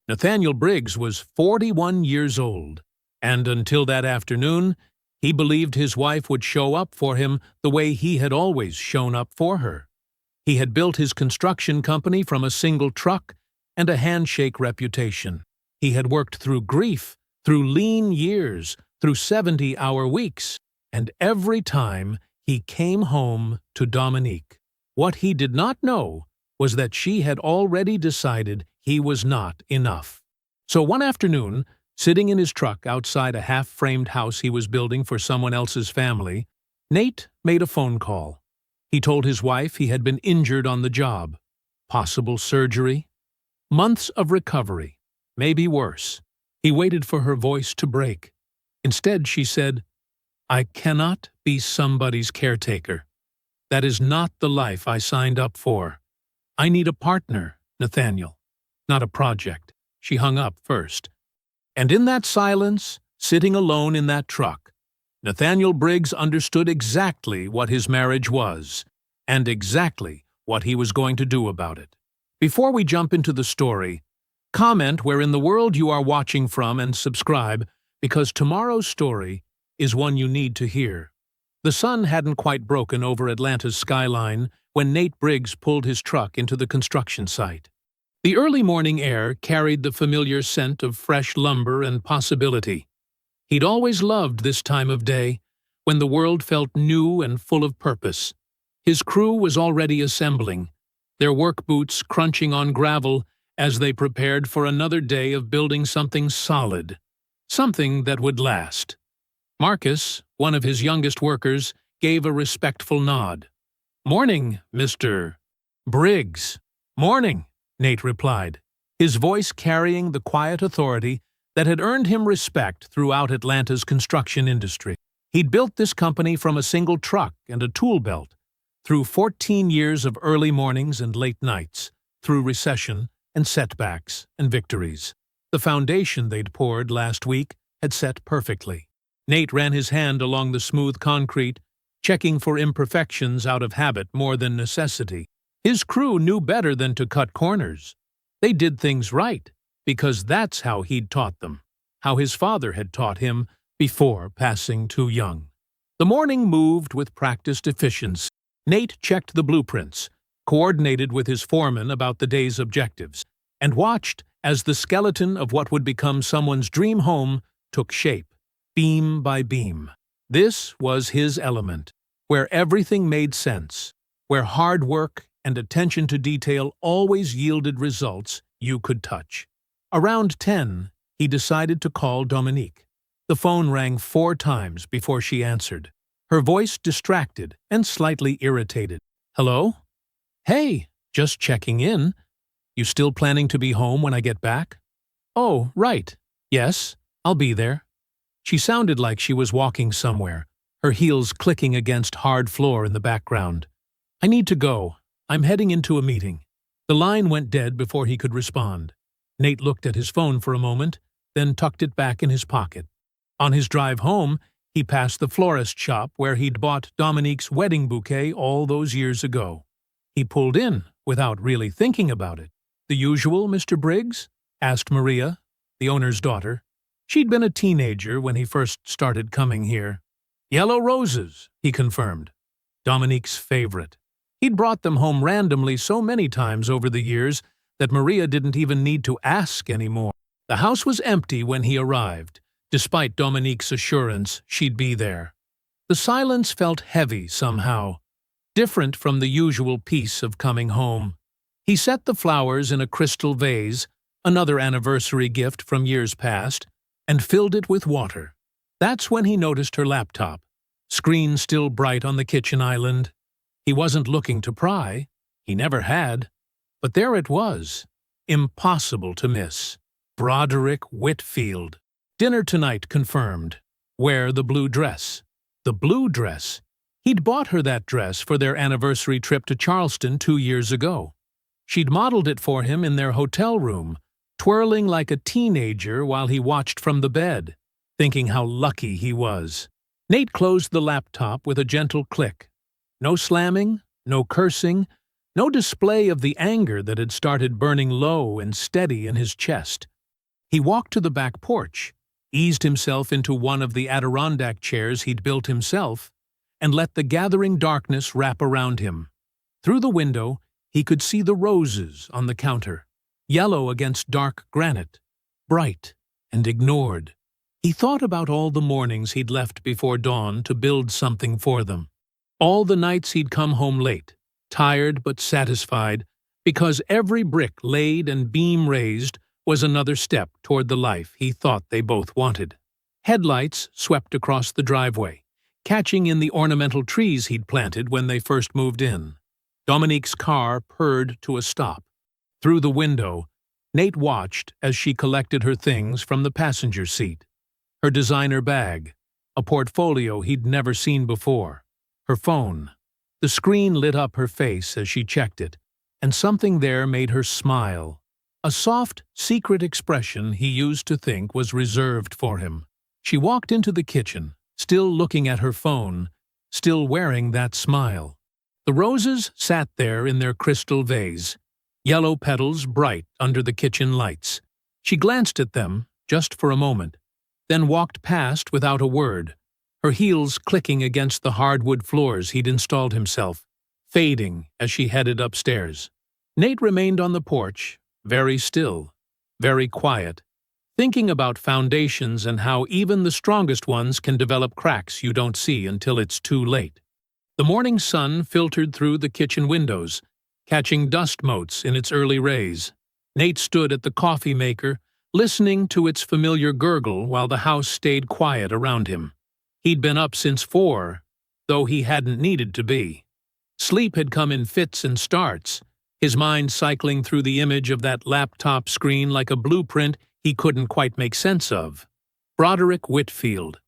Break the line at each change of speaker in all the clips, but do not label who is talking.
Nathaniel Briggs was 41 years old, and until that afternoon, he believed his wife would show up for him the way he had always shown up for her. He had built his construction company from a single truck and a handshake reputation. He had worked through grief, through lean years, through 70-hour weeks, and every time he came home to Dominique. What he did not know was that she had already decided he was not enough. So one afternoon, sitting in his truck outside a half-framed house he was building for someone else's family, Nate made a phone call. He told his wife he had been injured on the job. Possible surgery? Months of recovery. Maybe worse. He waited for her voice to break. Instead, she said, "I cannot be somebody's caretaker. That is not the life I signed up for. I need a partner, Nathaniel, not a project." She hung up first. And in that silence, sitting alone in that truck, Nathaniel Briggs understood exactly what his marriage was, and exactly what he was going to do about it. Before we jump into the story, comment where in the world you are watching from and subscribe, because tomorrow's story is one you need to hear. The sun hadn't quite broken over Atlanta's skyline when Nate Briggs pulled his truck into the construction site. The early morning air carried the familiar scent of fresh lumber and possibility. He'd always loved this time of day, when the world felt new and full of purpose. His crew was already assembling, their work boots crunching on gravel as they prepared for another day of building something solid, something that would last. Marcus, one of his youngest workers, gave a respectful nod. "Morning, Mr. Briggs." "Morning," Nate replied, his voice carrying the quiet authority that had earned him respect throughout Atlanta's construction industry. He'd built this company from a single truck and a tool belt, through 14 years of early mornings and late nights, through recession and setbacks and victories. The foundation they'd poured last week had set perfectly. Nate ran his hand along the smooth concrete, checking for imperfections out of habit more than necessity. His crew knew better than to cut corners. They did things right, because that's how he'd taught them, how his father had taught him before passing too young. The morning moved with practiced efficiency. Nate checked the blueprints, coordinated with his foreman about the day's objectives, and watched as the skeleton of what would become someone's dream home took shape, beam by beam. This was his element, where everything made sense, where hard work and attention to detail always yielded results you could touch. Around 10, he decided to call Dominique. The phone rang 4 times before she answered, her voice distracted and slightly irritated. "Hello? Hey, just checking in. You still planning to be home when I get back?" "Oh, right. Yes, I'll be there." She sounded like she was walking somewhere, her heels clicking against hard floor in the background. "I need to go. I'm heading into a meeting." The line went dead before he could respond. Nate looked at his phone for a moment, then tucked it back in his pocket. On his drive home, he passed the florist shop where he'd bought Dominique's wedding bouquet all those years ago. He pulled in without really thinking about it. "The usual, Mr. Briggs?" asked Maria, the owner's daughter. She'd been a teenager when he first started coming here. "Yellow roses," he confirmed. Dominique's favorite. He'd brought them home randomly so many times over the years that Maria didn't even need to ask anymore. The house was empty when he arrived, despite Dominique's assurance she'd be there. The silence felt heavy somehow, different from the usual peace of coming home. He set the flowers in a crystal vase, another anniversary gift from years past, and filled it with water. That's when he noticed her laptop, screen still bright on the kitchen island. He wasn't looking to pry. He never had. But there it was. Impossible to miss. Broderick Whitfield. Dinner tonight confirmed. Wear the blue dress. The blue dress. He'd bought her that dress for their anniversary trip to Charleston 2 years ago. She'd modeled it for him in their hotel room, twirling like a teenager while he watched from the bed, thinking how lucky he was. Nate closed the laptop with a gentle click. No slamming, no cursing, no display of the anger that had started burning low and steady in his chest. He walked to the back porch, eased himself into one of the Adirondack chairs he'd built himself, and let the gathering darkness wrap around him. Through the window, he could see the roses on the counter, yellow against dark granite, bright and ignored. He thought about all the mornings he'd left before dawn to build something for them. All the nights he'd come home late, tired but satisfied, because every brick laid and beam raised was another step toward the life he thought they both wanted. Headlights swept across the driveway, catching in the ornamental trees he'd planted when they first moved in. Dominique's car purred to a stop. Through the window, Nate watched as she collected her things from the passenger seat. Her designer bag, a portfolio he'd never seen before, her phone. The screen lit up her face as she checked it, and something there made her smile. A soft, secret expression he used to think was reserved for him. She walked into the kitchen, still looking at her phone, still wearing that smile. The roses sat there in their crystal vase, yellow petals bright under the kitchen lights. She glanced at them, just for a moment, then walked past without a word, her heels clicking against the hardwood floors he'd installed himself, fading as she headed upstairs. Nate remained on the porch, very still, very quiet, thinking about foundations and how even the strongest ones can develop cracks you don't see until it's too late. The morning sun filtered through the kitchen windows, catching dust motes in its early rays. Nate stood at the coffee maker, listening to its familiar gurgle while the house stayed quiet around him. He'd been up since 4, though he hadn't needed to be. Sleep had come in fits and starts, his mind cycling through the image of that laptop screen like a blueprint he couldn't quite make sense of. Broderick Whitfield.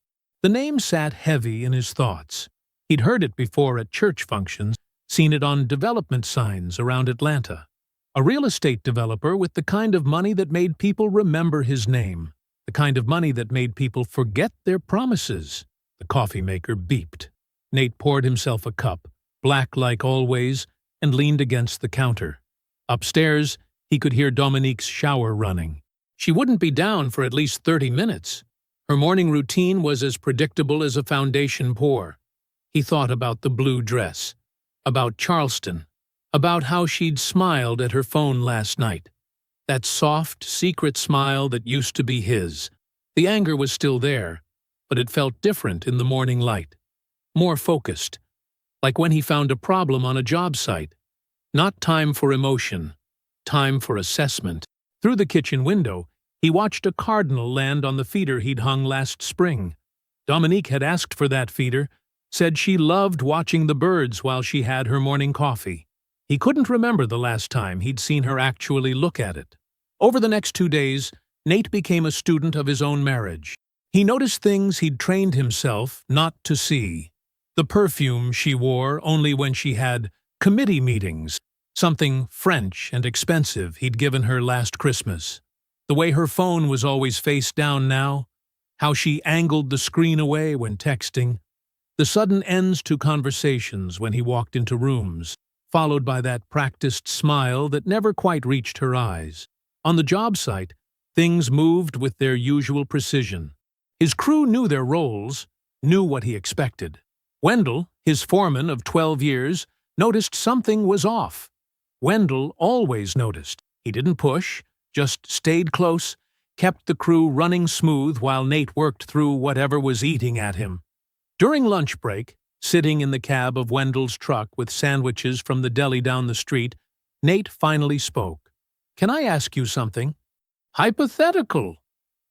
The name sat heavy in his thoughts. He'd heard it before at church functions, seen it on development signs around Atlanta. A real estate developer with the kind of money that made people remember his name, the kind of money that made people forget their promises. The coffee maker beeped. Nate poured himself a cup, black like always, and leaned against the counter. Upstairs, he could hear Dominique's shower running. She wouldn't be down for at least 30 minutes. Her morning routine was as predictable as a foundation pour. He thought about the blue dress, about Charleston, about how she'd smiled at her phone last night. That soft, secret smile that used to be his. The anger was still there, but it felt different in the morning light. More focused, like when he found a problem on a job site. Not time for emotion, time for assessment. Through the kitchen window, he watched a cardinal land on the feeder he'd hung last spring. Dominique had asked for that feeder, said she loved watching the birds while she had her morning coffee. He couldn't remember the last time he'd seen her actually look at it. Over the next 2 days, Nate became a student of his own marriage. He noticed things he'd trained himself not to see. The perfume she wore only when she had committee meetings, something French and expensive he'd given her last Christmas. The way her phone was always face down now, how she angled the screen away when texting, the sudden ends to conversations when he walked into rooms, followed by that practiced smile that never quite reached her eyes. On the job site, things moved with their usual precision. His crew knew their roles, knew what he expected. Wendell, his foreman of 12 years, noticed something was off. Wendell always noticed. He didn't push, just stayed close, kept the crew running smooth while Nate worked through whatever was eating at him. During lunch break, sitting in the cab of Wendell's truck with sandwiches from the deli down the street, Nate finally spoke. "Can I ask you something?" "Hypothetical."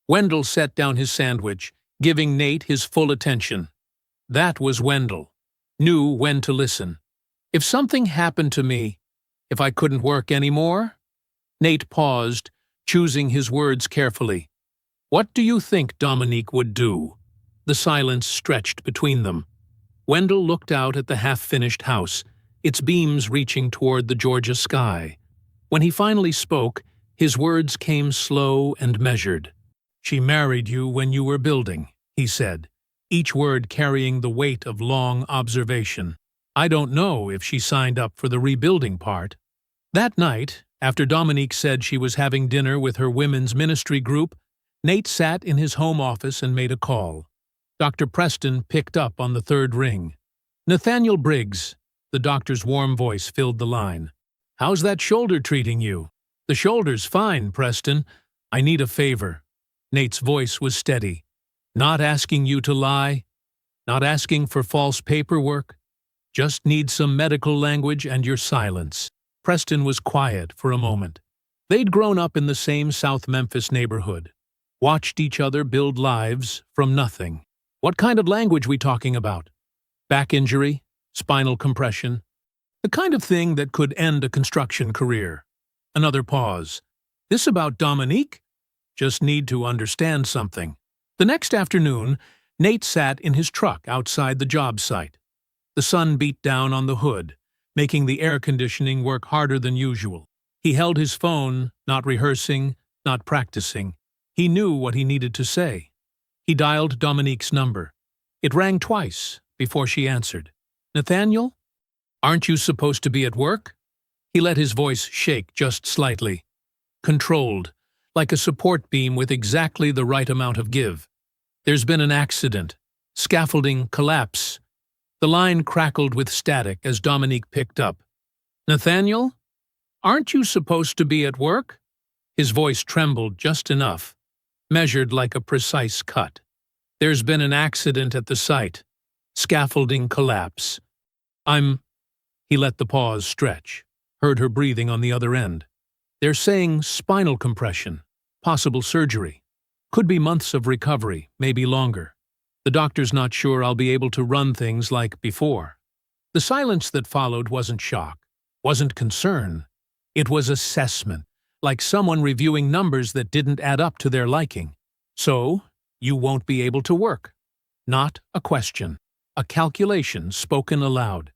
Wendell set down his sandwich, giving Nate his full attention. That was Wendell. Knew when to listen. "If something happened to me, if I couldn't work anymore?" Nate paused, choosing his words carefully. "What do you think Dominique would do?" The silence stretched between them. Wendell looked out at the half-finished house, its beams reaching toward the Georgia sky. When he finally spoke, his words came slow and measured. "She married you when you were building," he said, each word carrying the weight of long observation. "I don't know if she signed up for the rebuilding part." That night, After Dominique said she was having dinner with her women's ministry group, Nate sat in his home office and made a call. Dr. Preston picked up on the third ring. "Nathaniel Briggs," the doctor's warm voice filled the line. "How's that shoulder treating you?" "The shoulder's fine, Preston. I need a favor." Nate's voice was steady. "Not asking you to lie, not asking for false paperwork. Just need some medical language and your silence." Preston was quiet for a moment. They'd grown up in the same South Memphis neighborhood, watched each other build lives from nothing. "What kind of language we talking about? Back injury? Spinal compression? The kind of thing that could end a construction career." Another pause. "This about Dominique? Just need to understand something." The next afternoon, Nate sat in his truck outside the job site. The sun beat down on the hood, making the air conditioning work harder than usual. He held his phone, not rehearsing, not practicing. He knew what he needed to say. He dialed Dominique's number. It rang twice before she answered. "Nathaniel? Aren't you supposed to be at work?" He let his voice shake just slightly. Controlled, like a support beam with exactly the right amount of give. "There's been an accident. Scaffolding collapse." The line crackled with static as Dominique picked up. "Nathaniel? Aren't you supposed to be at work?" His voice trembled just enough, measured like a precise cut. "There's been an accident at the site. Scaffolding collapse. He let the pause stretch, heard her breathing on the other end. "They're saying spinal compression, possible surgery. Could be months of recovery, maybe longer. The doctor's not sure I'll be able to run things like before." The silence that followed wasn't shock, wasn't concern. It was assessment, like someone reviewing numbers that didn't add up to their liking. "So, you won't be able to work." Not a question, a calculation spoken aloud.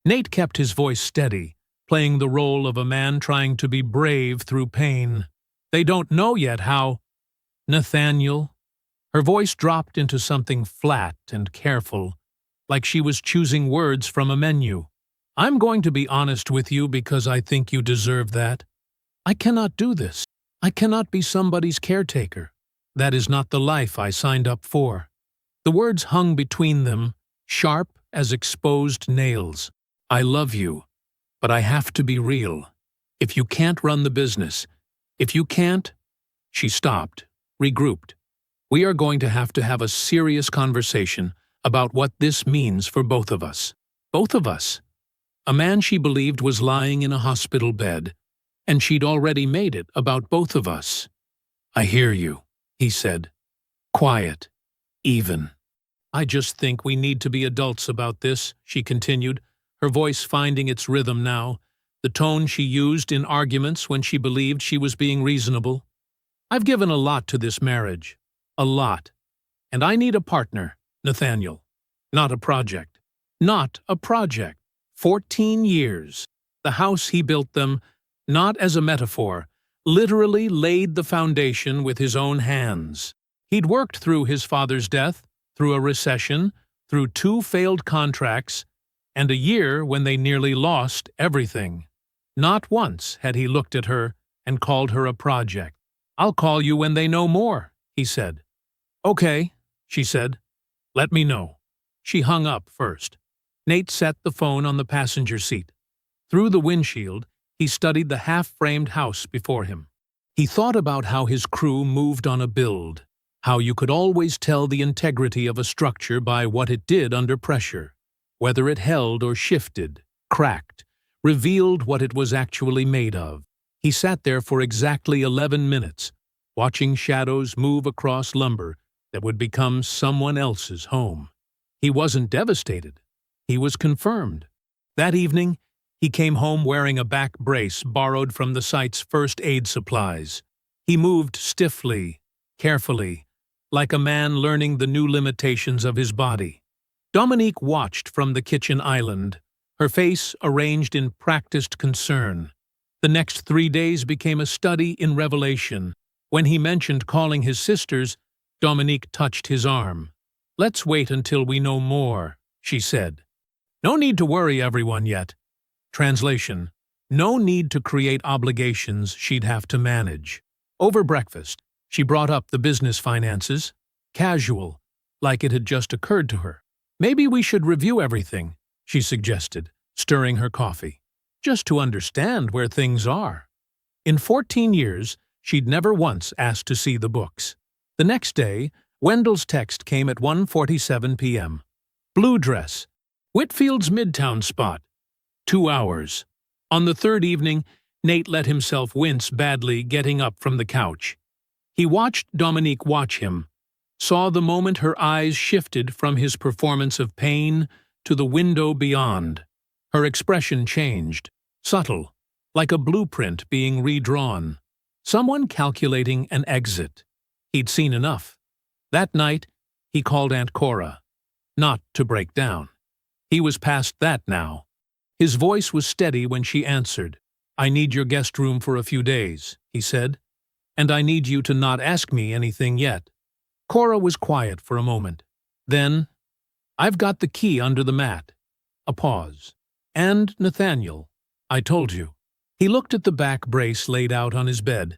Nate kept his voice steady, playing the role of a man trying to be brave through pain. "They don't know yet how—" "Nathaniel?" Her voice dropped into something flat and careful, like she was choosing words from a menu. "I'm going to be honest with you because I think you deserve that. I cannot do this. I cannot be somebody's caretaker. That is not the life I signed up for." The words hung between them, sharp as exposed nails. "I love you, but I have to be real. If you can't run the business, if you can't—" She stopped, regrouped. "We are going to have a serious conversation about what this means for both of us." Both of us. A man she believed was lying in a hospital bed, and she'd already made it about both of us. "I hear you," he said. Quiet. Even. "I just think we need to be adults about this," she continued, her voice finding its rhythm now, the tone she used in arguments when she believed she was being reasonable. "I've given a lot to this marriage. A lot. And I need a partner, Nathaniel. Not a project. Not a project. 14 years. The house he built them, not as a metaphor, literally laid the foundation with his own hands. He'd worked through his father's death, through a recession, through 2 failed contracts, and a year when they nearly lost everything. Not once had he looked at her and called her a project. "I'll call you when they know more," he said. "Okay," she said. "Let me know." She hung up first. Nate set the phone on the passenger seat. Through the windshield, he studied the half-framed house before him. He thought about how his crew moved on a build, how you could always tell the integrity of a structure by what it did under pressure, whether it held or shifted, cracked, revealed what it was actually made of. He sat there for exactly 11 minutes, watching shadows move across lumber that would become someone else's home. He wasn't devastated. He was confirmed. That evening, he came home wearing a back brace borrowed from the site's first aid supplies. He moved stiffly, carefully, like a man learning the new limitations of his body. Dominique watched from the kitchen island, her face arranged in practiced concern. The next 3 days became a study in revelation. When he mentioned calling his sisters, Dominique touched his arm. "Let's wait until we know more," she said. "No need to worry everyone yet." Translation: No need to create obligations she'd have to manage. Over breakfast, she brought up the business finances, casual, like it had just occurred to her. Maybe we should review everything, she suggested, stirring her coffee, just to understand where things are. In 14 years, she'd never once asked to see the books. The next day, Wendell's text came at 1:47 p.m. Blue dress. Whitfield's Midtown spot. 2 hours. On the third evening, Nate let himself wince badly getting up from the couch. He watched Dominique watch him, saw the moment her eyes shifted from his performance of pain to the window beyond. Her expression changed, subtle, like a blueprint being redrawn. Someone calculating an exit. He'd seen enough. That night, he called Aunt Cora. Not to break down. He was past that now. His voice was steady when she answered. "I need your guest room for a few days," he said. "And I need you to not ask me anything yet." Cora was quiet for a moment. Then, "I've got the key under the mat." A pause. "And, Nathaniel, I told you." He looked at the back brace laid out on his bed,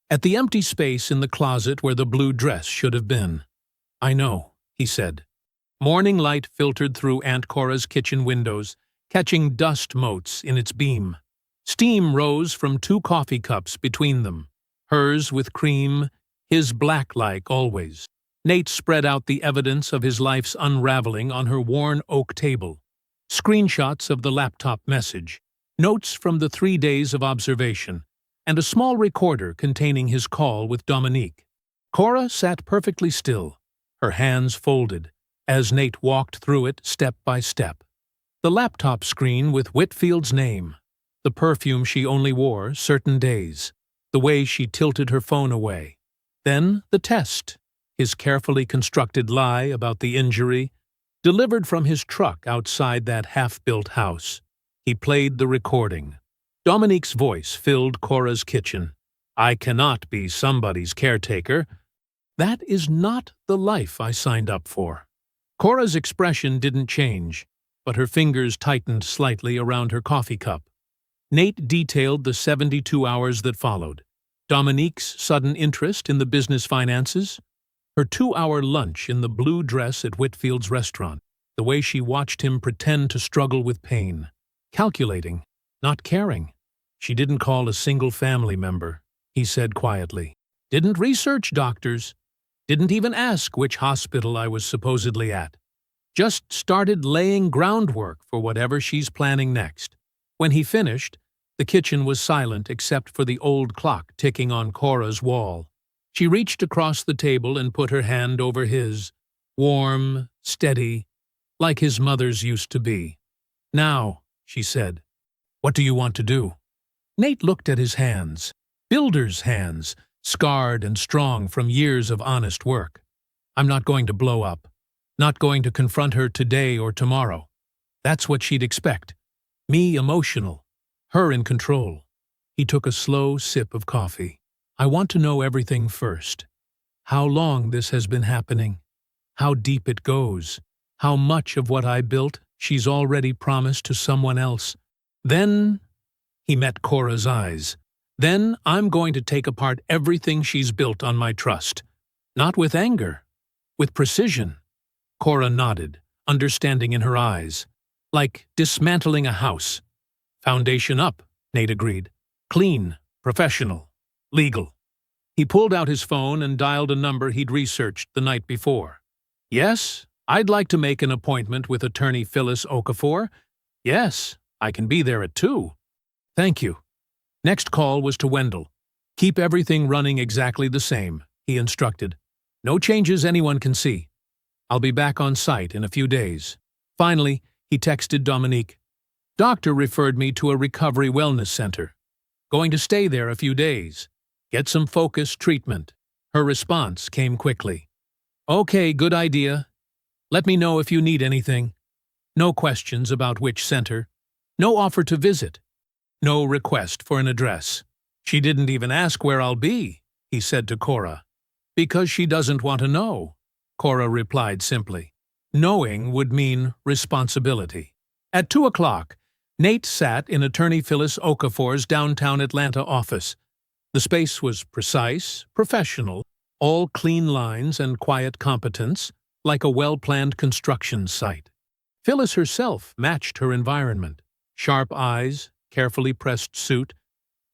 at the empty space in the closet where the blue dress should have been. "I know," he said. Morning light filtered through Aunt Cora's kitchen windows, catching dust motes in its beam. Steam rose from 2 coffee cups between them, hers with cream, his black like always. Nate spread out the evidence of his life's unraveling on her worn oak table. Screenshots of the laptop message, notes from the 3 days of observation, and a small recorder containing his call with Dominique. Cora sat perfectly still, her hands folded, as Nate walked through it step by step. The laptop screen with Whitfield's name, the perfume she only wore certain days, the way she tilted her phone away. Then the test, his carefully constructed lie about the injury, delivered from his truck outside that half-built house. He played the recording. Dominique's voice filled Cora's kitchen. "I cannot be somebody's caretaker. That is not the life I signed up for." Cora's expression didn't change, but her fingers tightened slightly around her coffee cup. Nate detailed the 72 hours that followed. Dominique's sudden interest in the business finances, her 2-hour lunch in the blue dress at Whitfield's restaurant, the way she watched him pretend to struggle with pain, calculating, not caring. "She didn't call a single family member," he said quietly. "Didn't research doctors. Didn't even ask which hospital I was supposedly at. Just started laying groundwork for whatever she's planning next." When he finished, the kitchen was silent except for the old clock ticking on Cora's wall. She reached across the table and put her hand over his, warm, steady, like his mother's used to be. "Now," she said, "what do you want to do?" Nate looked at his hands, builder's hands, scarred and strong from years of honest work. "I'm not going to blow up. Not going to confront her today or tomorrow." That's what she'd expect. Me emotional, her in control. He took a slow sip of coffee. "I want to know everything first. How long this has been happening. How deep it goes. How much of what I built she's already promised to someone else. Then," he met Cora's eyes, "then I'm going to take apart everything she's built on my trust. Not with anger, with precision." Cora nodded, understanding in her eyes. "Like dismantling a house." "Foundation up," Nate agreed. "Clean, professional, legal." He pulled out his phone and dialed a number he'd researched the night before. "Yes, I'd like to make an appointment with attorney Phyllis Okafor. Yes, I can be there at 2. "Thank you." Next call was to Wendell. "Keep everything running exactly the same," he instructed. "No changes anyone can see. I'll be back on site in a few days." Finally, he texted Dominique. "Doctor referred me to a recovery wellness center. Going to stay there a few days. Get some focused treatment." Her response came quickly. "Okay, good idea. Let me know if you need anything." No questions about which center. No offer to visit. No request for an address. "She didn't even ask where I'll be," he said to Cora. "Because she doesn't want to know," Cora replied simply. Knowing would mean responsibility. At 2 o'clock, Nate sat in attorney Phyllis Okafor's downtown Atlanta office. The space was precise, professional, all clean lines and quiet competence, like a well-planned construction site. Phyllis herself matched her environment. Sharp eyes, carefully pressed suit,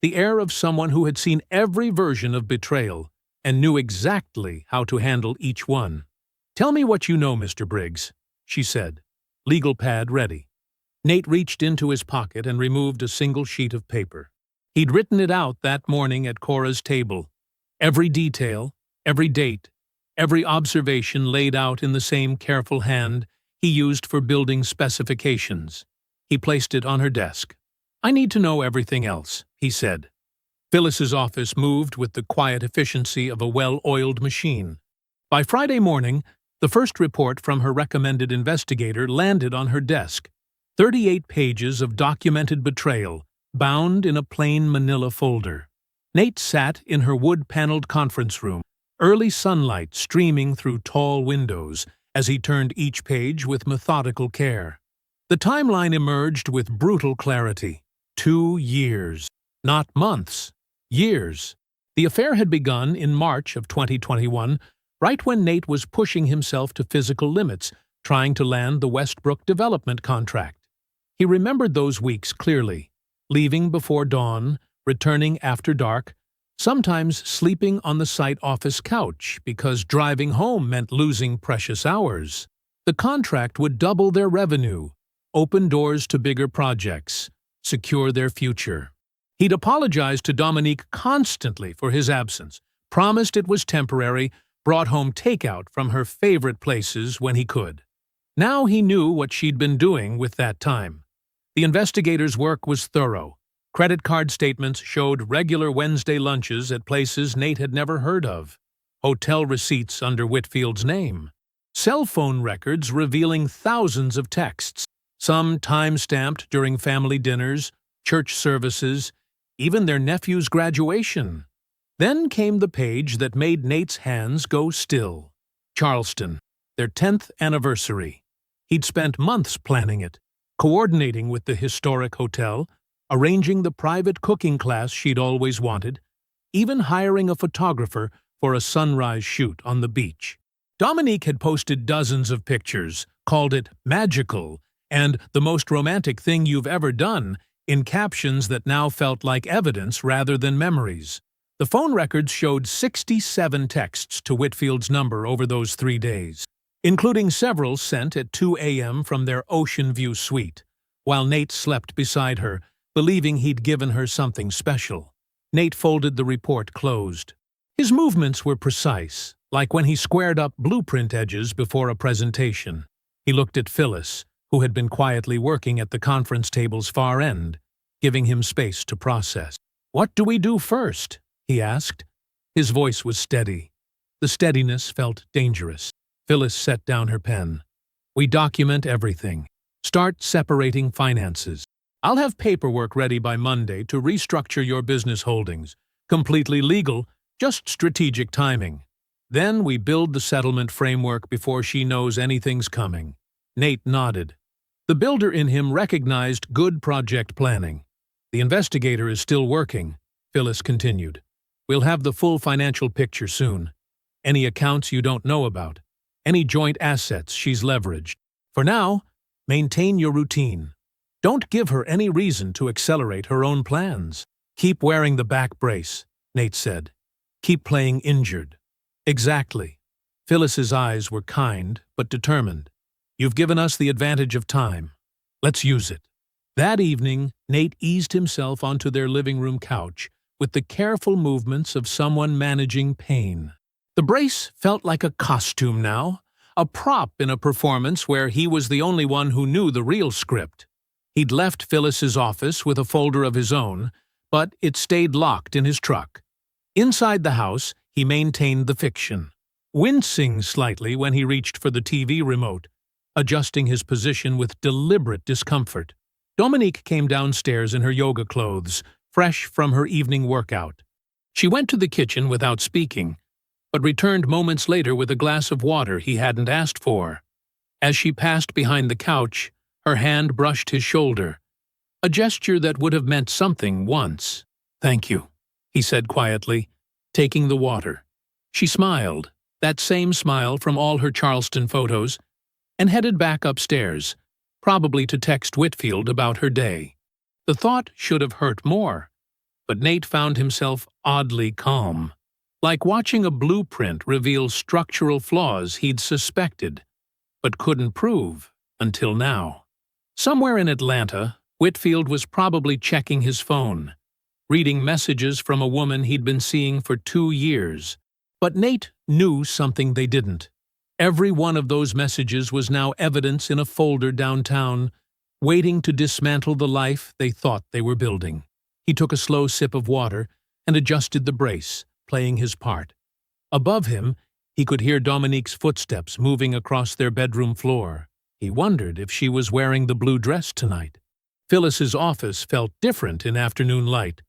the air of someone who had seen every version of betrayal and knew exactly how to handle each one. "Tell me what you know, Mr. Briggs," she said, legal pad ready. Nate reached into his pocket and removed a single sheet of paper. He'd written it out that morning at Cora's table. Every detail, every date, every observation laid out in the same careful hand he used for building specifications. He placed it on her desk. "I need to know everything else," he said. Phyllis's office moved with the quiet efficiency of a well-oiled machine. By Friday morning, the first report from her recommended investigator landed on her desk. 38 pages of documented betrayal, bound in a plain manila folder. Nate sat in her wood-paneled conference room, early sunlight streaming through tall windows as he turned each page with methodical care. The timeline emerged with brutal clarity. 2 years. Not months. Years. The affair had begun in March of 2021, right when Nate was pushing himself to physical limits, trying to land the Westbrook development contract. He remembered those weeks clearly, leaving before dawn, returning after dark, sometimes sleeping on the site office couch because driving home meant losing precious hours. The contract would double their revenue, open doors to bigger projects, secure their future. He'd apologized to Dominique constantly for his absence, promised it was temporary, brought home takeout from her favorite places when he could. Now he knew what she'd been doing with that time. The investigator's work was thorough. Credit card statements showed regular Wednesday lunches at places Nate had never heard of. Hotel receipts under Whitfield's name. Cell phone records revealing thousands of texts, some time-stamped during family dinners, church services, even their nephew's graduation. Then came the page that made Nate's hands go still. Charleston, their 10th anniversary. He'd spent months planning it, coordinating with the historic hotel, arranging the private cooking class she'd always wanted, even hiring a photographer for a sunrise shoot on the beach. Dominique had posted dozens of pictures, called it magical, and the most romantic thing you've ever done, in captions that now felt like evidence rather than memories. The phone records showed 67 texts to Whitfield's number over those 3 days, including several sent at 2 a.m. from their Ocean View suite, while Nate slept beside her, believing he'd given her something special. Nate folded the report closed. His movements were precise, like when he squared up blueprint edges before a presentation. He looked at Phyllis, who had been quietly working at the conference table's far end, giving him space to process. "What do we do first?" he asked. His voice was steady. The steadiness felt dangerous. Phyllis set down her pen. "We document everything. Start separating finances. I'll have paperwork ready by Monday to restructure your business holdings. Completely legal, just strategic timing. Then we build the settlement framework before she knows anything's coming." Nate nodded. The builder in him recognized good project planning. "The investigator is still working," Phyllis continued. "We'll have the full financial picture soon. Any accounts you don't know about. Any joint assets she's leveraged. For now, maintain your routine. Don't give her any reason to accelerate her own plans. Keep wearing the back brace," Nate said. "Keep playing injured." "Exactly." Phyllis's eyes were kind but determined. "You've given us the advantage of time. Let's use it." That evening, Nate eased himself onto their living room couch with the careful movements of someone managing pain. The brace felt like a costume now, a prop in a performance where he was the only one who knew the real script. He'd left Phyllis's office with a folder of his own, but it stayed locked in his truck. Inside the house, he maintained the fiction, wincing slightly when he reached for the TV remote, adjusting his position with deliberate discomfort. Dominique came downstairs in her yoga clothes, fresh from her evening workout. She went to the kitchen without speaking, but returned moments later with a glass of water he hadn't asked for. As she passed behind the couch, her hand brushed his shoulder. a gesture that would have meant something once. "Thank you," he said quietly, taking the water. She smiled, that same smile from all her Charleston photos, and headed back upstairs, probably to text Whitfield about her day. The thought should have hurt more, but Nate found himself oddly calm, like watching a blueprint reveal structural flaws he'd suspected, but couldn't prove until now. Somewhere in Atlanta, Whitfield was probably checking his phone, reading messages from a woman he'd been seeing for 2 years. But Nate knew something they didn't. Every one of those messages was now evidence in a folder downtown, waiting to dismantle the life they thought they were building. He took a slow sip of water and adjusted the brace, playing his part. Above him, he could hear Dominique's footsteps moving across their bedroom floor. He wondered if she was wearing the blue dress tonight. Phyllis's office felt different in afternoon light,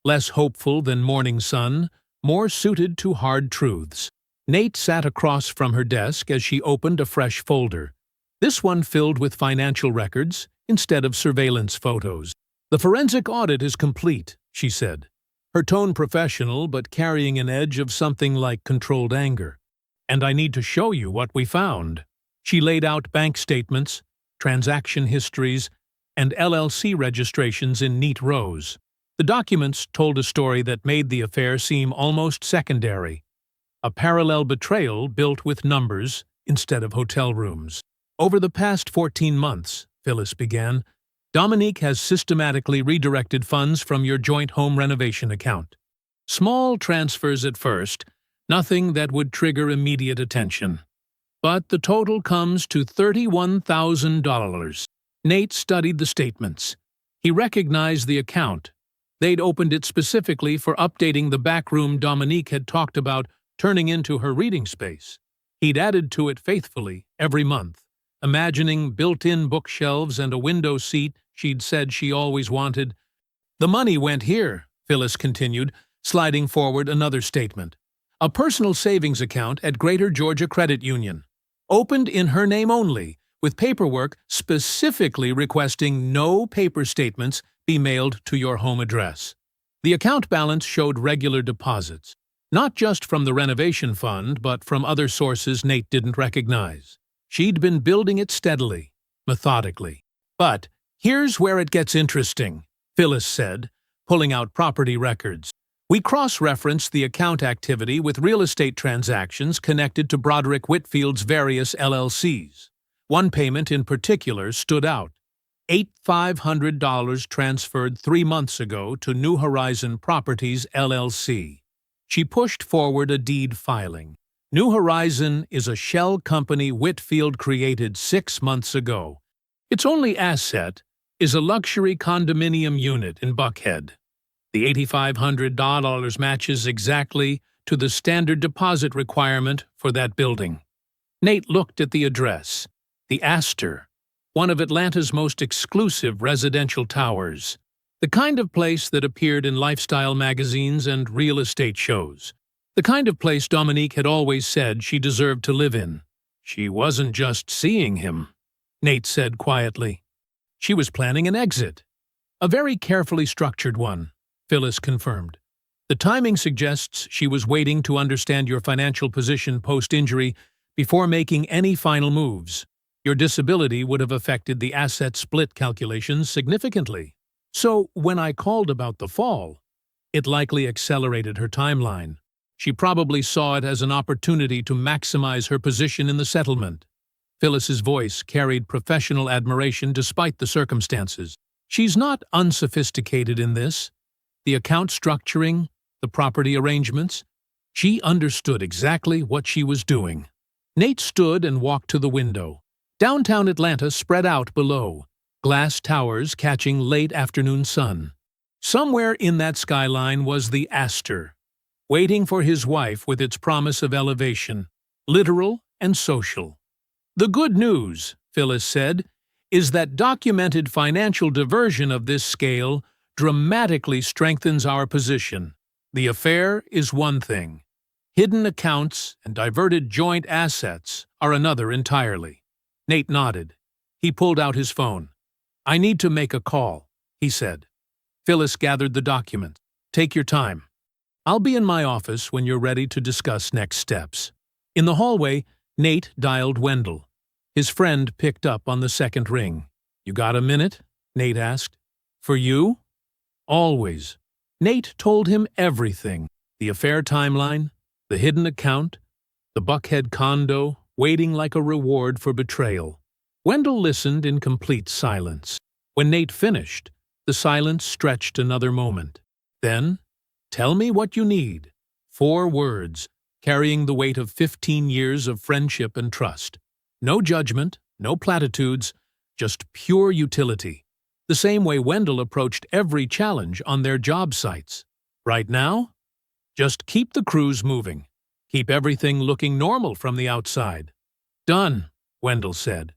less hopeful than morning sun, more suited to hard truths. Nate sat across from her desk as she opened a fresh folder, this one filled with financial records instead of surveillance photos. "The forensic audit is complete," she said, her tone professional but carrying an edge of something like controlled anger. "And I need to show you what we found." She laid out bank statements, transaction histories, and LLC registrations in neat rows. The documents told a story that made the affair seem almost secondary, a parallel betrayal built with numbers instead of hotel rooms. "Over the past 14 months, Phyllis began, Dominique has systematically redirected funds from your joint home renovation account. Small transfers at first, nothing that would trigger immediate attention. But the total comes to $31,000. Nate studied the statements. He recognized the account. They'd opened it specifically for updating the back room Dominique had talked about turning into her reading space. He'd added to it faithfully every month, imagining built-in bookshelves and a window seat she'd said she always wanted. "The money went here," Phyllis continued, sliding forward another statement. "A personal savings account at Greater Georgia Credit Union. Opened in her name only, with paperwork specifically requesting no paper statements be mailed to your home address. The account balance showed regular deposits, not just from the renovation fund, but from other sources Nate didn't recognize. She'd been building it steadily, methodically. But here's where it gets interesting," Phyllis said, pulling out property records. "We cross-referenced the account activity with real estate transactions connected to Broderick Whitfield's various LLCs. One payment in particular stood out. $8,500 transferred 3 months ago to New Horizon Properties, LLC. She pushed forward a deed filing. New Horizon is a shell company Whitfield created 6 months ago. Its only asset is a luxury condominium unit in Buckhead. The $8,500 matches exactly to the standard deposit requirement for that building." Nate looked at the address. The Astor, one of Atlanta's most exclusive residential towers. The kind of place that appeared in lifestyle magazines and real estate shows. The kind of place Dominique had always said she deserved to live in. She wasn't just seeing him, Nate said quietly. She was planning an exit. A very carefully structured one, Phyllis confirmed. The timing suggests she was waiting to understand your financial position post-injury before making any final moves. Your disability would have affected the asset split calculations significantly. So when I called about the fall, it likely accelerated her timeline. She probably saw it as an opportunity to maximize her position in the settlement. Phyllis's voice carried professional admiration despite the circumstances. She's not unsophisticated in this. The account structuring, the property arrangements. She understood exactly what she was doing. Nate stood and walked to the window. Downtown Atlanta spread out below, glass towers catching late afternoon sun. Somewhere in that skyline was the Astor, waiting for his wife with its promise of elevation, literal and social. "The good news," Phyllis said, "is that documented financial diversion of this scale dramatically strengthens our position. The affair is one thing. Hidden accounts and diverted joint assets are another entirely." Nate nodded. He pulled out his phone. "I need to make a call," he said. Phyllis gathered the documents. Take your time. I'll be in my office when you're ready to discuss next steps. In the hallway, Nate dialed Wendell. His friend picked up on the second ring. You got a minute? Nate asked. For you? Always. Nate told him everything. The affair timeline, the hidden account, the Buckhead condo, waiting like a reward for betrayal. Wendell listened in complete silence. When Nate finished, the silence stretched another moment. Then, tell me what you need. 4 words, carrying the weight of 15 years of friendship and trust. No judgment, no platitudes, just pure utility. The same way Wendell approached every challenge on their job sites. Right now, just keep the crews moving. Keep everything looking normal from the outside. Done, Wendell said.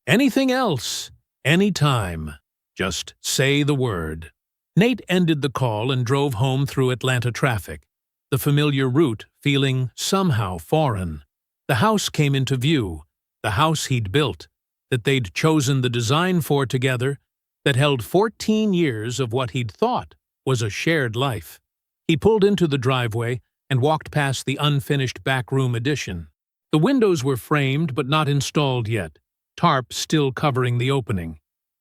Anything else? Anytime. Just say the word. Nate ended the call and drove home through Atlanta traffic, the familiar route feeling somehow foreign. The house came into view, the house he'd built, that they'd chosen the design for together, that held 14 years of what he'd thought was a shared life. He pulled into the driveway and walked past the unfinished back-room addition. The windows were framed but not installed yet, tarp still covering the opening.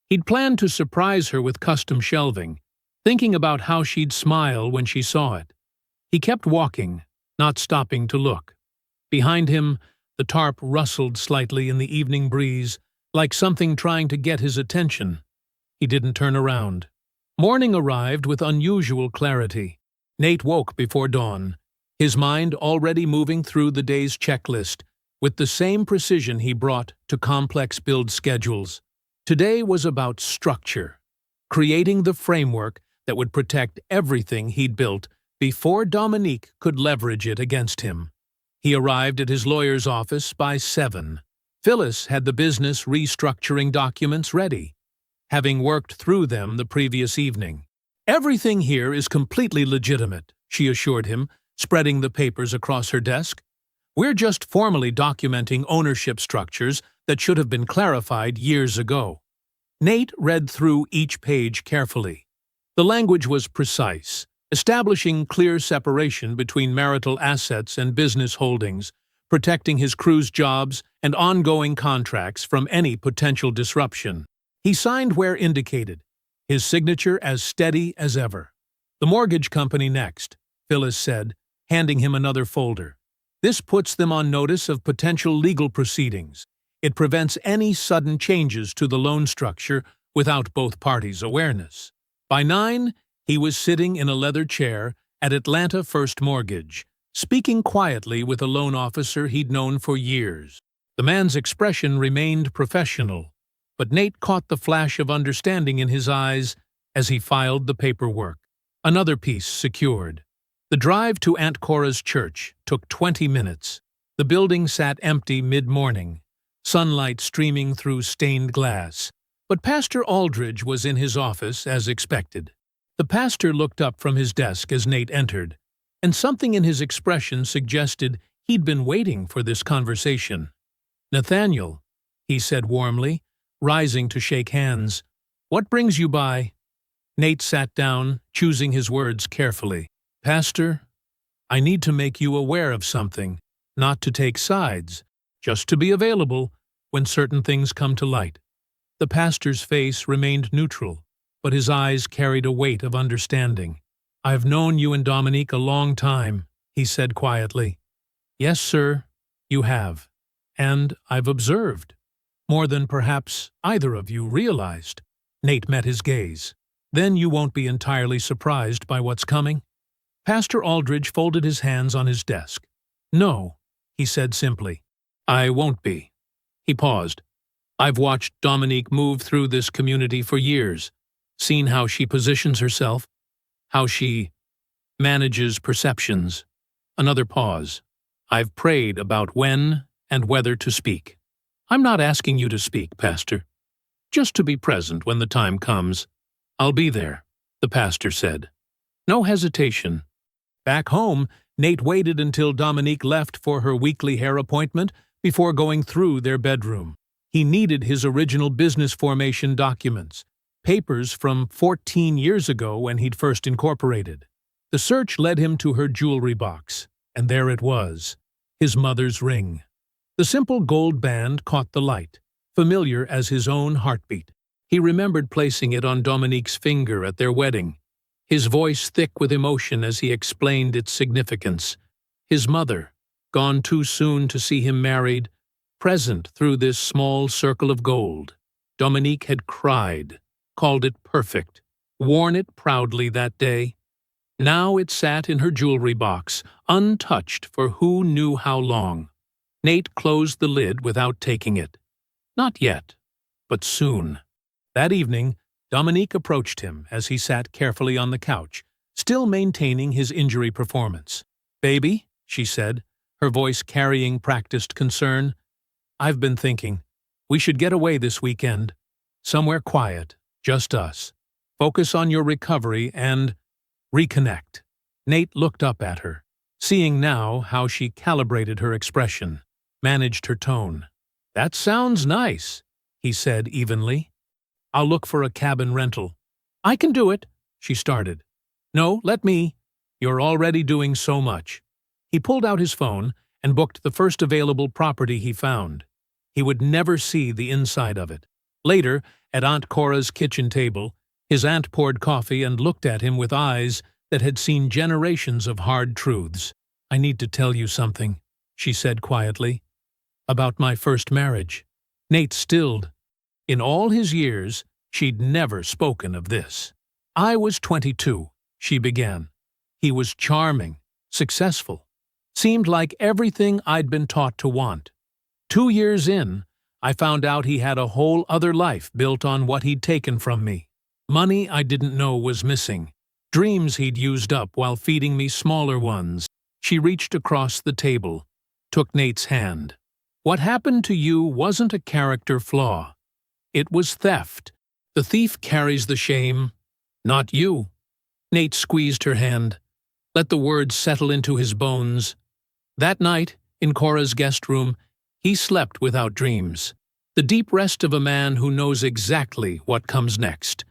He'd planned to surprise her with custom shelving, thinking about how she'd smile when she saw it. He kept walking, not stopping to look. Behind him, the tarp rustled slightly in the evening breeze, like something trying to get his attention. He didn't turn around. Morning arrived with unusual clarity. Nate woke before dawn, his mind already moving through the day's checklist, with the same precision he brought to complex build schedules. Today was about structure, creating the framework that would protect everything he'd built before Dominique could leverage it against him. He arrived at his lawyer's office by 7. Phyllis had the business restructuring documents ready, having worked through them the previous evening. Everything here is completely legitimate, she assured him, spreading the papers across her desk. We're just formally documenting ownership structures that should have been clarified years ago. Nate read through each page carefully. The language was precise, establishing clear separation between marital assets and business holdings, protecting his crew's jobs and ongoing contracts from any potential disruption. He signed where indicated, his signature as steady as ever. The mortgage company next, Phyllis said, handing him another folder. This puts them on notice of potential legal proceedings. It prevents any sudden changes to the loan structure without both parties' awareness. By 9, he was sitting in a leather chair at Atlanta First Mortgage, speaking quietly with a loan officer he'd known for years. The man's expression remained professional, but Nate caught the flash of understanding in his eyes as he filed the paperwork. Another piece secured. The drive to Aunt Cora's church took 20 minutes. The building sat empty mid-morning, sunlight streaming through stained glass. But Pastor Aldridge was in his office as expected. The pastor looked up from his desk as Nate entered, and something in his expression suggested he'd been waiting for this conversation. "Nathaniel," he said warmly, rising to shake hands. "What brings you by?" Nate sat down, choosing his words carefully. "Pastor, I need to make you aware of something, not to take sides, just to be available when certain things come to light." The pastor's face remained neutral, but his eyes carried a weight of understanding. "I've known you and Dominique a long time," he said quietly. "Yes, sir, you have. And I've observed. More than perhaps either of you realized." Nate met his gaze. "Then you won't be entirely surprised by what's coming?" Pastor Aldridge folded his hands on his desk. "No," he said simply. "I won't be." He paused. "I've watched Dominique move through this community for years, seen how she positions herself, how she manages perceptions." Another pause. "I've prayed about when and whether to speak. I'm not asking you to speak, Pastor. Just to be present when the time comes. I'll be there," the pastor said. No hesitation. Back home, Nate waited until Dominique left for her weekly hair appointment before going through their bedroom. He needed his original business formation documents, papers from 14 years ago when he'd first incorporated. The search led him to her jewelry box, and there it was, his mother's ring. The simple gold band caught the light, familiar as his own heartbeat. He remembered placing it on Dominique's finger at their wedding, his voice thick with emotion as he explained its significance. His mother, gone too soon to see him married, present through this small circle of gold. Dominique had cried, called it perfect, worn it proudly that day. Now it sat in her jewelry box, untouched for who knew how long. Nate closed the lid without taking it. Not yet, but soon. That evening, Dominique approached him as he sat carefully on the couch, still maintaining his injury performance. "Baby," she said, her voice carrying practiced concern, "I've been thinking. We should get away this weekend. Somewhere quiet, just us. Focus on your recovery and reconnect." Nate looked up at her, seeing now how she calibrated her expression, managed her tone. "That sounds nice," he said evenly. "I'll look for a cabin rental." "I can do it," she started. "No, let me. You're already doing so much." He pulled out his phone and booked the first available property he found. He would never see the inside of it. Later, at Aunt Cora's kitchen table, his aunt poured coffee and looked at him with eyes that had seen generations of hard truths. "I need to tell you something," she said quietly. "About my first marriage." Nate stilled. In all his years, she'd never spoken of this. "I was 22, she began. He was charming, successful, seemed like everything I'd been taught to want. 2 years in, I found out he had a whole other life built on what he'd taken from me. Money I didn't know was missing. Dreams he'd used up while feeding me smaller ones." She reached across the table, took Nate's hand. "What happened to you wasn't a character flaw. It was theft. The thief carries the shame, not you." Nate squeezed her hand, let the words settle into his bones. That night, in Cora's guest room, he slept without dreams, the deep rest of a man who knows exactly what comes next.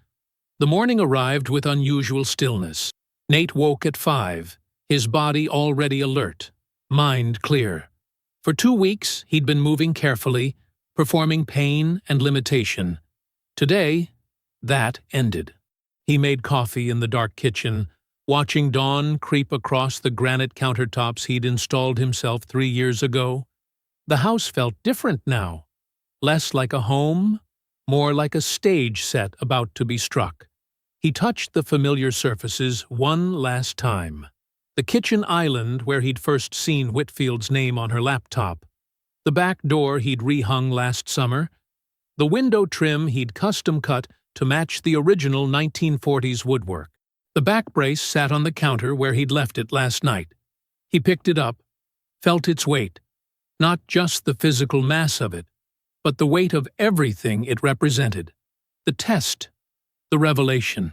The morning arrived with unusual stillness. Nate woke at 5, his body already alert, mind clear. For 2 weeks, he'd been moving carefully, performing pain and limitation. Today, that ended. He made coffee in the dark kitchen, watching dawn creep across the granite countertops he'd installed himself 3 years ago. The house felt different now, less like a home, more like a stage set about to be struck. He touched the familiar surfaces one last time. The kitchen island where he'd first seen Whitfield's name on her laptop, the back door he'd rehung last summer, the window trim he'd custom-cut to match the original 1940s woodwork. The back brace sat on the counter where he'd left it last night. He picked it up, felt its weight, not just the physical mass of it, but the weight of everything it represented. The test, the revelation,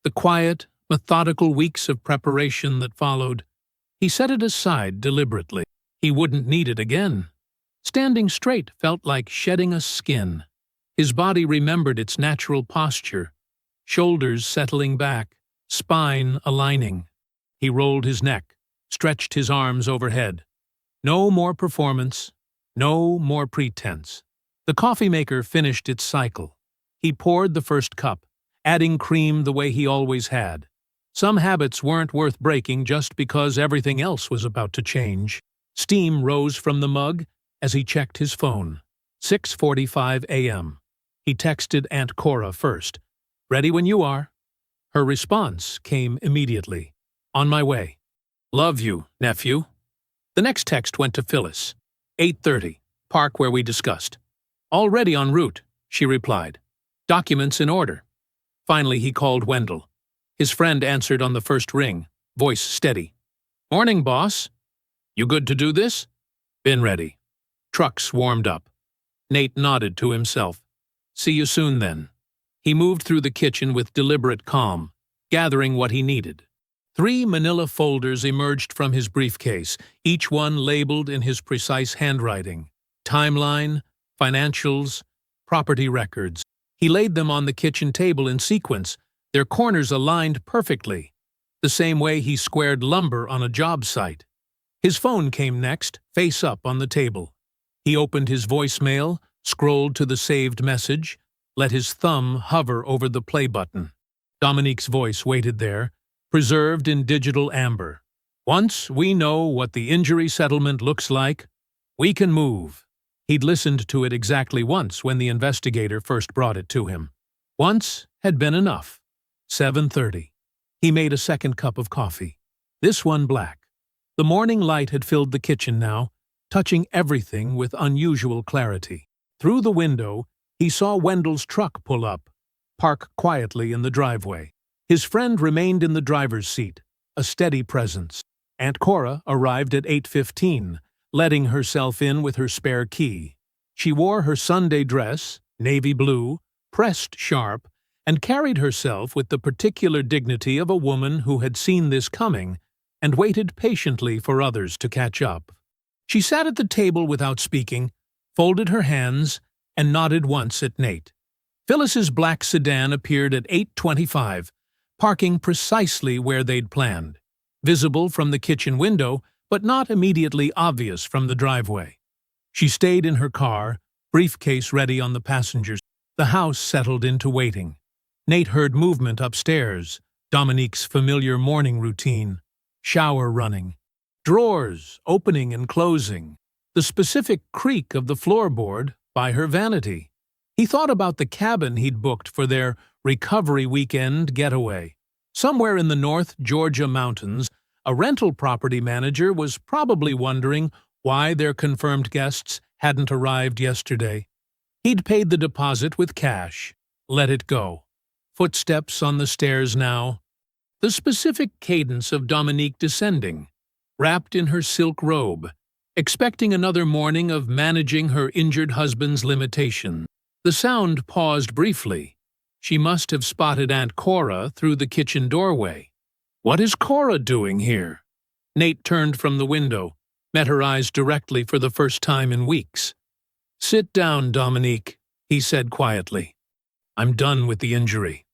the quiet, methodical weeks of preparation that followed. He set it aside deliberately. He wouldn't need it again. Standing straight felt like shedding a skin. His body remembered its natural posture, shoulders settling back, spine aligning. He rolled his neck, stretched his arms overhead. No more performance, no more pretense. The coffee maker finished its cycle. He poured the first cup, adding cream the way he always had. Some habits weren't worth breaking just because everything else was about to change. Steam rose from the mug as he checked his phone. 6:45 a.m. He texted Aunt Cora first. "Ready when you are." Her response came immediately. "On my way." "Love you, nephew." The next text went to Phyllis. 8:30, park where we discussed. "Already en route," she replied. "Documents in order." Finally, he called Wendell. His friend answered on the first ring, voice steady. "Morning, boss. You good to do this?" "Been ready." Trucks warmed up. Nate nodded to himself. "See you soon, then." He moved through the kitchen with deliberate calm, gathering what he needed. 3 manila folders emerged from his briefcase, each one labeled in his precise handwriting. Timeline, financials, property records. He laid them on the kitchen table in sequence, their corners aligned perfectly, the same way he squared lumber on a job site. His phone came next, face up on the table. He opened his voicemail, scrolled to the saved message, let his thumb hover over the play button. Dominique's voice waited there, preserved in digital amber. "Once we know what the injury settlement looks like, we can move." He'd listened to it exactly once when the investigator first brought it to him. Once had been enough. 7:30. He made a second cup of coffee, this one black. The morning light had filled the kitchen now, touching everything with unusual clarity. Through the window, he saw Wendell's truck pull up, park quietly in the driveway. His friend remained in the driver's seat, a steady presence. Aunt Cora arrived at 8:15, letting herself in with her spare key. She wore her Sunday dress, navy blue, pressed sharp, and carried herself with the particular dignity of a woman who had seen this coming and waited patiently for others to catch up. She sat at the table without speaking, folded her hands, and nodded once at Nate. Phyllis's black sedan appeared at 8:25, parking precisely where they'd planned, visible from the kitchen window, but not immediately obvious from the driveway. She stayed in her car, briefcase ready on the passenger seat. The house settled into waiting. Nate heard movement upstairs, Dominique's familiar morning routine, shower running, drawers opening and closing, the specific creak of the floorboard by her vanity. He thought about the cabin he'd booked for their recovery weekend getaway. Somewhere in the North Georgia mountains, a rental property manager was probably wondering why their confirmed guests hadn't arrived yesterday. He'd paid the deposit with cash, let it go. Footsteps on the stairs now. The specific cadence of Dominique descending, wrapped in her silk robe, expecting another morning of managing her injured husband's limitations. The sound paused briefly. She must have spotted Aunt Cora through the kitchen doorway. What is Cora doing here? Nate turned from the window, met her eyes directly for the first time in weeks. "Sit down, Dominique," he said quietly. "I'm done with the injury."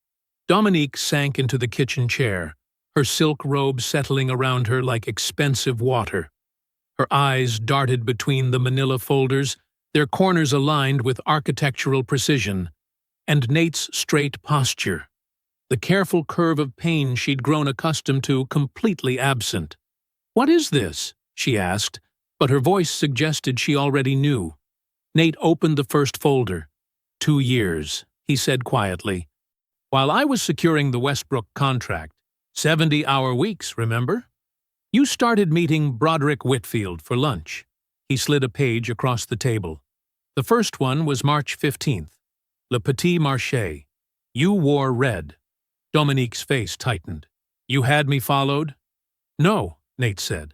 Dominique sank into the kitchen chair, her silk robe settling around her like expensive water. Her eyes darted between the manila folders, their corners aligned with architectural precision, and Nate's straight posture, the careful curve of pain she'd grown accustomed to completely absent. "What is this?" she asked, but her voice suggested she already knew. Nate opened the first folder. 2 years, he said quietly. "While I was securing the Westbrook contract, 70-hour weeks, remember? You started meeting Broderick Whitfield for lunch." He slid a page across the table. The first one was March 15th. Le Petit Marché. You wore red. Dominique's face tightened. "You had me followed?" "No," Nate said.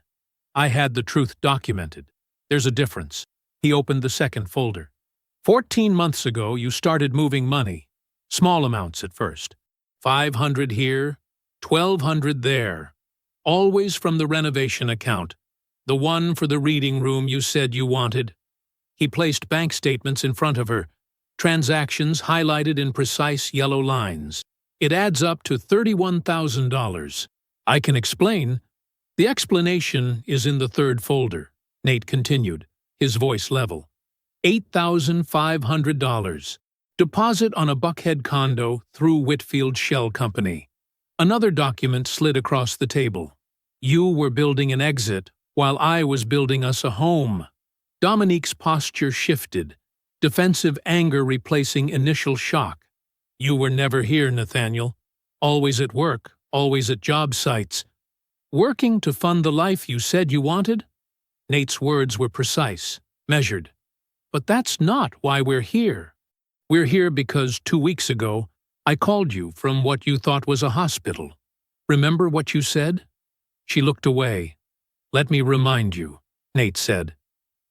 "I had the truth documented. There's a difference." He opened the second folder. 14 months ago, you started moving money. Small amounts at first. 500 here, 1,200 there. Always from the renovation account. The one for the reading room you said you wanted." He placed bank statements in front of her, transactions highlighted in precise yellow lines. "It adds up to $31,000. I can explain." "The explanation is in the third folder," Nate continued, his voice level. $8,500. Deposit on a Buckhead condo through Whitfield Shell Company. Another document slid across the table. You were building an exit while I was building us a home. Dominique's posture shifted, defensive anger replacing initial shock. "You were never here, Nathaniel. Always at work, always at job sites. Working to fund the life you said you wanted?" Nate's words were precise, measured. "But that's not why we're here. We're here because 2 weeks ago, I called you from what you thought was a hospital. Remember what you said?" She looked away. "Let me remind you," Nate said.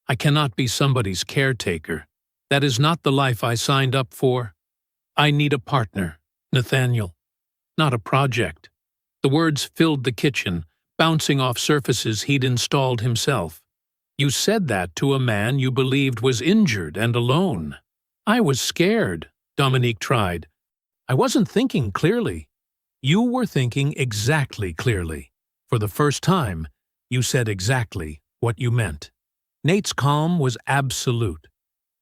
"I cannot be somebody's caretaker. That is not the life I signed up for. I need a partner, Nathaniel, not a project." The words filled the kitchen, bouncing off surfaces he'd installed himself. "You said that to a man you believed was injured and alone." "I was scared," Dominique tried. I wasn't thinking clearly. You were thinking exactly clearly. For the first time, you said exactly what you meant. Nate's calm was absolute.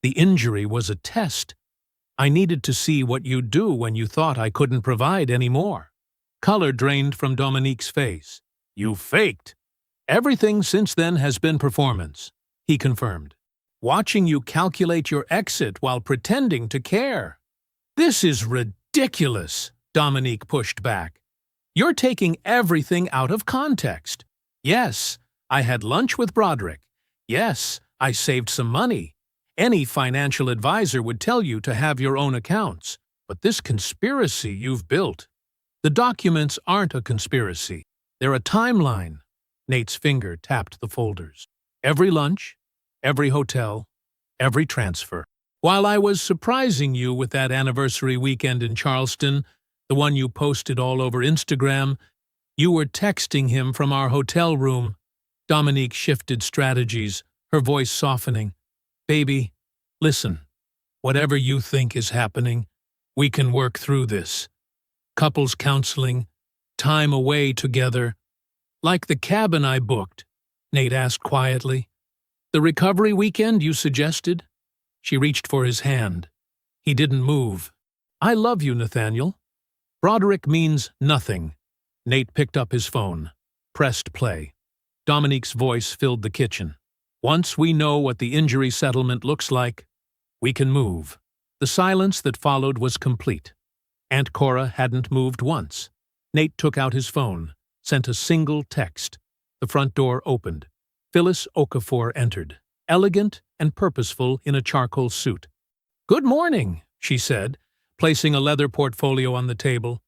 The injury was a test. I needed to see what you'd do when you thought I couldn't provide any more. Color drained from Dominique's face. You faked. Everything since then has been performance, he confirmed. Watching you calculate your exit while pretending to care. This is ridiculous, Dominique pushed back. You're taking everything out of context. Yes, I had lunch with Broderick. Yes, I saved some money. Any financial advisor would tell you to have your own accounts. But this conspiracy you've built. The documents aren't a conspiracy. They're a timeline. Nate's finger tapped the folders. Every lunch, every hotel, every transfer. While I was surprising you with that anniversary weekend in Charleston, the one you posted all over Instagram, you were texting him from our hotel room. Dominique shifted strategies, her voice softening. Baby, listen, whatever you think is happening, we can work through this. Couples counseling, time away together. Like the cabin I booked, Nate asked quietly. The recovery weekend you suggested? She reached for his hand. He didn't move. I love you, Nathaniel. Broderick means nothing. Nate picked up his phone, pressed play. Dominique's voice filled the kitchen. Once we know what the injury settlement looks like, we can move. The silence that followed was complete. Aunt Cora hadn't moved once. Nate took out his phone, sent a single text. The front door opened. Phyllis Okafor entered, elegant and purposeful in a charcoal suit. Good morning, she said, placing a leather portfolio on the table.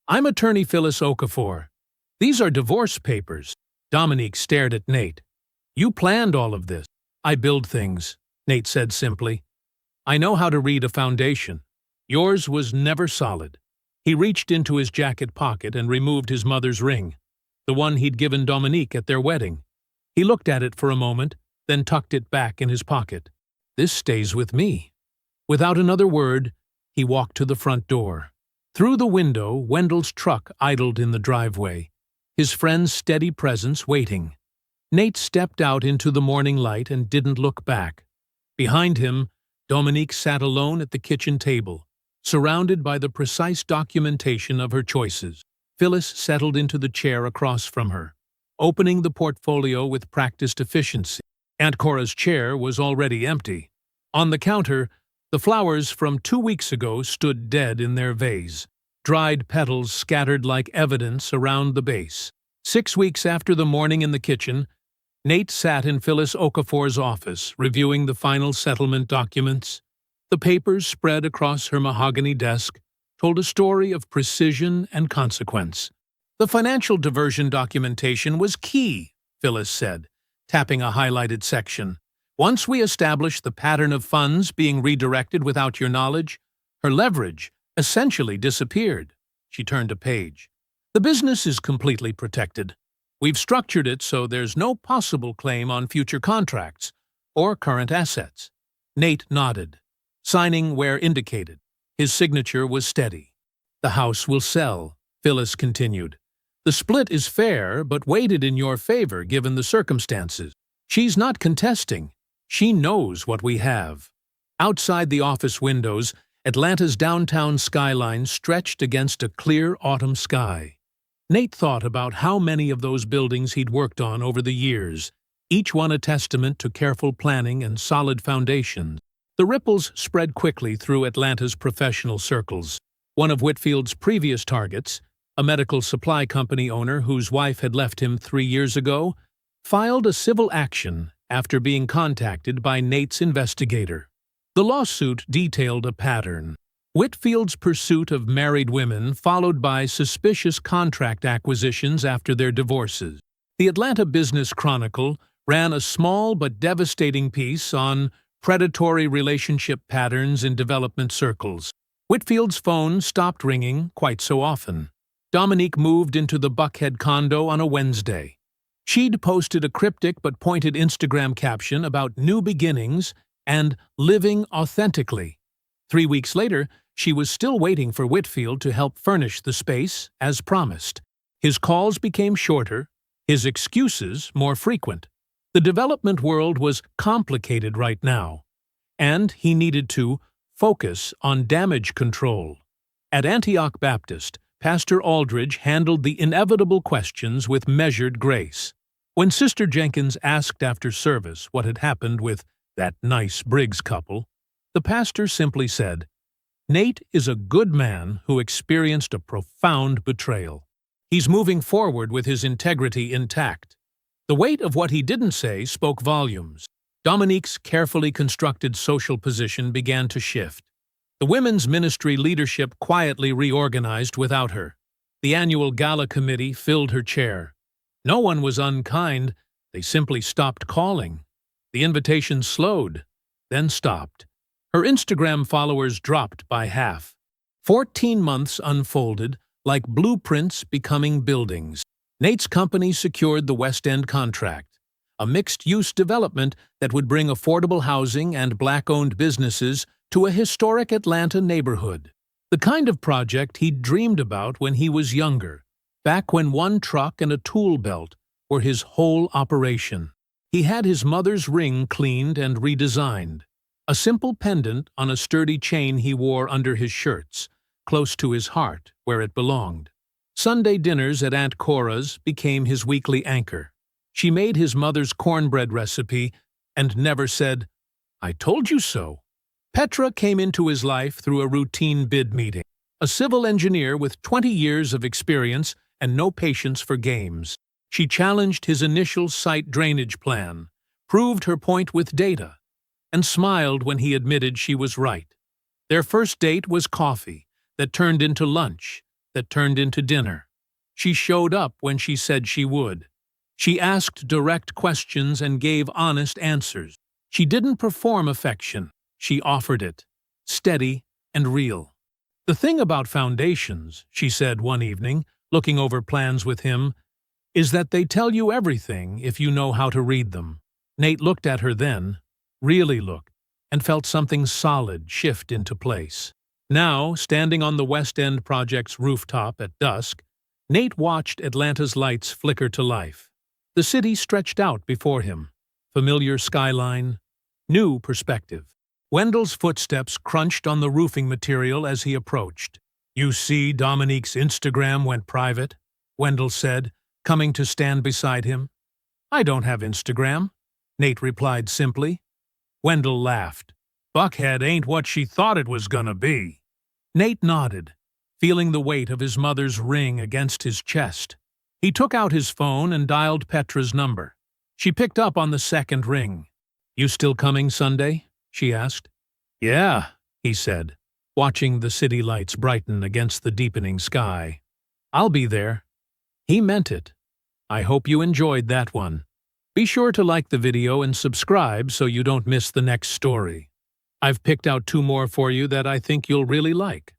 I'm attorney Phyllis Okafor. These are divorce papers. Dominique stared at Nate. You planned all of this. I build things, Nate said simply. I know how to read a foundation. Yours was never solid. He reached into his jacket pocket and removed his mother's ring, the one he'd given Dominique at their wedding. He looked at it for a moment, then tucked it back in his pocket. This stays with me. Without another word, he walked to the front door. Through the window, Wendell's truck idled in the driveway, his friend's steady presence waiting. Nate stepped out into the morning light and didn't look back. Behind him, Dominique sat alone at the kitchen table, surrounded by the precise documentation of her choices. Phyllis settled into the chair across from her, opening the portfolio with practiced efficiency. Aunt Cora's chair was already empty. On the counter, the flowers from 2 weeks ago stood dead in their vase, dried petals scattered like evidence around the base. 6 weeks after the morning in the kitchen, Nate sat in Phyllis Okafor's office, reviewing the final settlement documents. The papers spread across her mahogany desk told a story of precision and consequence. The financial diversion documentation was key, Phyllis said, tapping a highlighted section. Once we established the pattern of funds being redirected without your knowledge, her leverage essentially disappeared. She turned a page. The business is completely protected. We've structured it so there's no possible claim on future contracts or current assets. Nate nodded, signing where indicated. His signature was steady. The house will sell, Phyllis continued. The split is fair, but weighted in your favor given the circumstances. She's not contesting. She knows what we have. Outside the office windows, Atlanta's downtown skyline stretched against a clear autumn sky. Nate thought about how many of those buildings he'd worked on over the years, each one a testament to careful planning and solid foundations. The ripples spread quickly through Atlanta's professional circles. One of Whitfield's previous targets, a medical supply company owner whose wife had left him 3 years ago, filed a civil action after being contacted by Nate's investigator. The lawsuit detailed a pattern. Whitfield's pursuit of married women followed by suspicious contract acquisitions after their divorces. The Atlanta Business Chronicle ran a small but devastating piece on predatory relationship patterns in development circles. Whitfield's phone stopped ringing quite so often. Dominique moved into the Buckhead condo on a Wednesday. She'd posted a cryptic but pointed Instagram caption about new beginnings and living authentically. 3 weeks later, She was still waiting for Whitfield to help furnish the space, as promised. His calls became shorter, his excuses more frequent. The development world was complicated right now, and he needed to focus on damage control. At Antioch Baptist, Pastor Aldridge handled the inevitable questions with measured grace. When Sister Jenkins asked after service what had happened with that nice Briggs couple, the pastor simply said, "Nate is a good man who experienced a profound betrayal. He's moving forward with his integrity intact." The weight of what he didn't say spoke volumes. Dominique's carefully constructed social position began to shift. The women's ministry leadership quietly reorganized without her. The annual gala committee filled her chair. No one was unkind, they simply stopped calling. The invitations slowed, then stopped. Her Instagram followers dropped by half. 14 months unfolded, like blueprints becoming buildings. Nate's company secured the West End contract, a mixed-use development that would bring affordable housing and black-owned businesses to a historic Atlanta neighborhood. The kind of project he'd dreamed about when he was younger, back when one truck and a tool belt were his whole operation. He had his mother's ring cleaned and redesigned, a simple pendant on a sturdy chain he wore under his shirts, close to his heart, where it belonged. Sunday dinners at Aunt Cora's became his weekly anchor. She made his mother's cornbread recipe and never said, "I told you so." Petra came into his life through a routine bid meeting, a civil engineer with 20 years of experience and no patience for games. She challenged his initial site drainage plan, proved her point with data, and smiled when he admitted she was right. Their first date was coffee, that turned into lunch, that turned into dinner. She showed up when she said she would. She asked direct questions and gave honest answers. She didn't perform affection. She offered it, steady and real. "The thing about foundations," she said one evening, looking over plans with him, "is that they tell you everything if you know how to read them." Nate looked at her then, really looked, and felt something solid shift into place. Now, standing on the West End project's rooftop at dusk, Nate watched Atlanta's lights flicker to life. The city stretched out before him, familiar skyline, new perspective. Wendell's footsteps crunched on the roofing material as he approached. "You see, Dominique's Instagram went private," Wendell said, coming to stand beside him. "I don't have Instagram," Nate replied simply. Wendell laughed. "Buckhead ain't what she thought it was gonna be." Nate nodded, feeling the weight of his mother's ring against his chest. He took out his phone and dialed Petra's number. She picked up on the second ring. "You still coming Sunday?" she asked. "Yeah," he said, watching the city lights brighten against the deepening sky. "I'll be there." He meant it. I hope you enjoyed that one. Be sure to like the video and subscribe so you don't miss the next story. I've picked out 2 more for you that I think you'll really like.